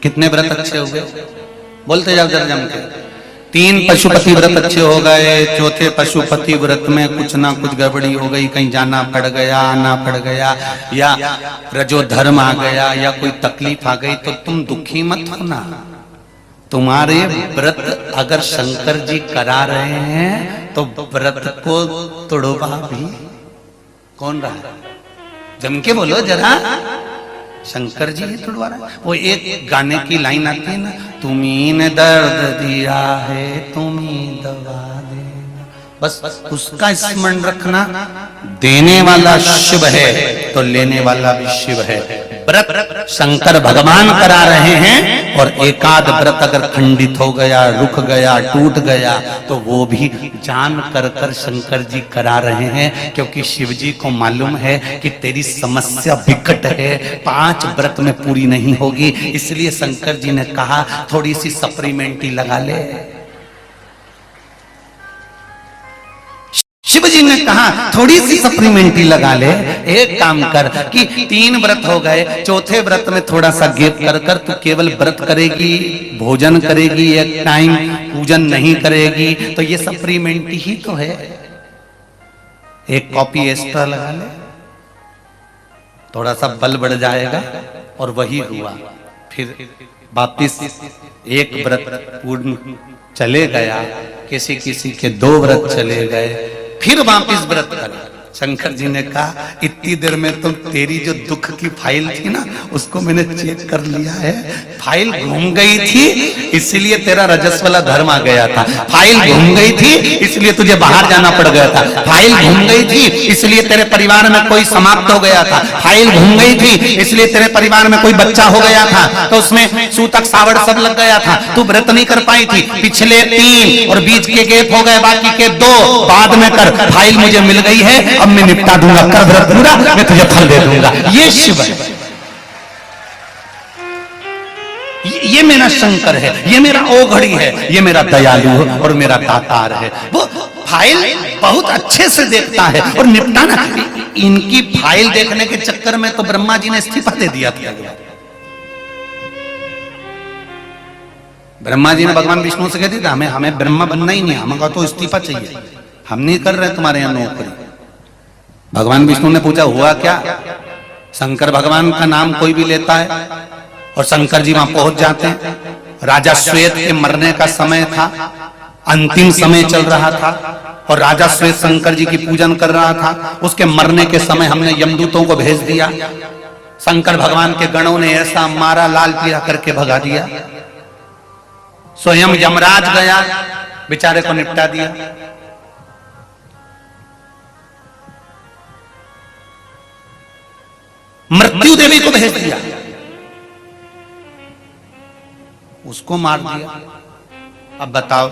कितने व्रत अच्छे हो गए? बोलते जाओ जरा जम के। 3 पशुपति व्रत अच्छे हो गए, चौथे पशुपति व्रत में कुछ ना कुछ गड़बड़ी हो गई, कहीं जाना पड़ गया, आना पड़ गया, या रजोधर्म आ गया, या कोई तकलीफ आ गई, तो तुम दुखी मत होना। तुम्हारे व्रत अगर शंकर जी करा रहे हैं तो व्रत को तोड़वा भी कौन रहा है? जम के बोलो जरा, शंकर जी ही तोड़वा रहा है। वो एक गाने की लाइन आती है ना, तुम्ही ने दर्द दिया है तुम्ही दवा देना, बस उसका स्मरण रखना। देने वाला शिव है तो लेने वाला भी शिव है। व्रत शंकर भगवान करा रहे हैं, और एकाध व्रत अगर खंडित हो गया, रुक गया, टूट गया, तो वो भी जान कर शंकर जी करा रहे हैं, क्योंकि शिव जी को मालूम है कि तेरी समस्या विकट है, 5 व्रत में पूरी नहीं होगी। इसलिए शंकर जी ने कहा थोड़ी सी सप्लीमेंट्री लगा ले। शिव जी ने कहा थोड़ी सी सप्लीमेंट्री लगा ले। एक काम कर कि 3 व्रत हो गए, चौथे व्रत में थोड़ा सा गैप कर तू केवल व्रत करेगी, भोजन करेगी, एक टाइम पूजन नहीं करेगी, तो ये सप्लीमेंट्री ही तो है। एक कॉपी एक्स्ट्रा लगा ले, थोड़ा सा बल बढ़ जाएगा। और वही हुआ। फिर वापिस एक व्रत पूर्ण चले गया, किसी किसी के 2 व्रत चले गए, फिर वापिस व्रत करा। शंकर जी ने कहा इतनी देर में तो तेरी जो दुख की फाइल थी ना, उसको मैंने चेक कर लिया है। फाइल घूम गई थी, इसलिए तेरा रजस्वला धर्म आ गया था। फाइल घूम गई थी, इसलिए तुझे बाहर जाना पड़ गया था। फाइल घूम गई थी, इसलिए तेरे परिवार में कोई समाप्त हो गया था। फाइल घूम गई थी, इसलिए तेरे परिवार में कोई बच्चा हो गया था, तो उसमें सूतक सावड़ सब लग गया था। तू व्रत नहीं कर पाई थी। पिछले 3 और बीच के गैप हो गए, बाकी के 2 बाद में कर। फाइल मुझे मिल गई है, अब मैं निपटा दूंगा। कर व्रत पूरा, मैं तुझे फल दे दूंगा। ये शिव है, ये मेरा शंकर है, ये मेरा ओघड़ी है, ये मेरा दयालु और मेरा दातार है। वो फाइल बहुत अच्छे से देखता है और निपटाना। इनकी फाइल देखने के चक्कर में तो ब्रह्मा जी ने इस्तीफा दे दिया था। ब्रह्मा जी ने भगवान विष्णु से कह दिया था हमें ब्रह्मा बनना ही नहीं, हमको तो इस्तीफा चाहिए, हम नहीं कर रहे तुम्हारे यहाँ नौकरी। भगवान विष्णु ने पूछा हुआ क्या? शंकर भगवान का नाम कोई भी लेता है और शंकर जी वहां पहुंच जाते हैं। राजा श्वेत के मरने का समय था, अंतिम समय चल रहा था, और राजा श्वेत शंकर जी की पूजन कर रहा था। उसके मरने के समय हमने यमदूतों को भेज दिया। शंकर भगवान के गणों ने ऐसा मारा, लाल पीला करके भगा दिया। स्वयं यमराज गया, बेचारे को निपटा दिया। मृत्यु देवी को भेज दिया, उसको मार दिया। अब बताओ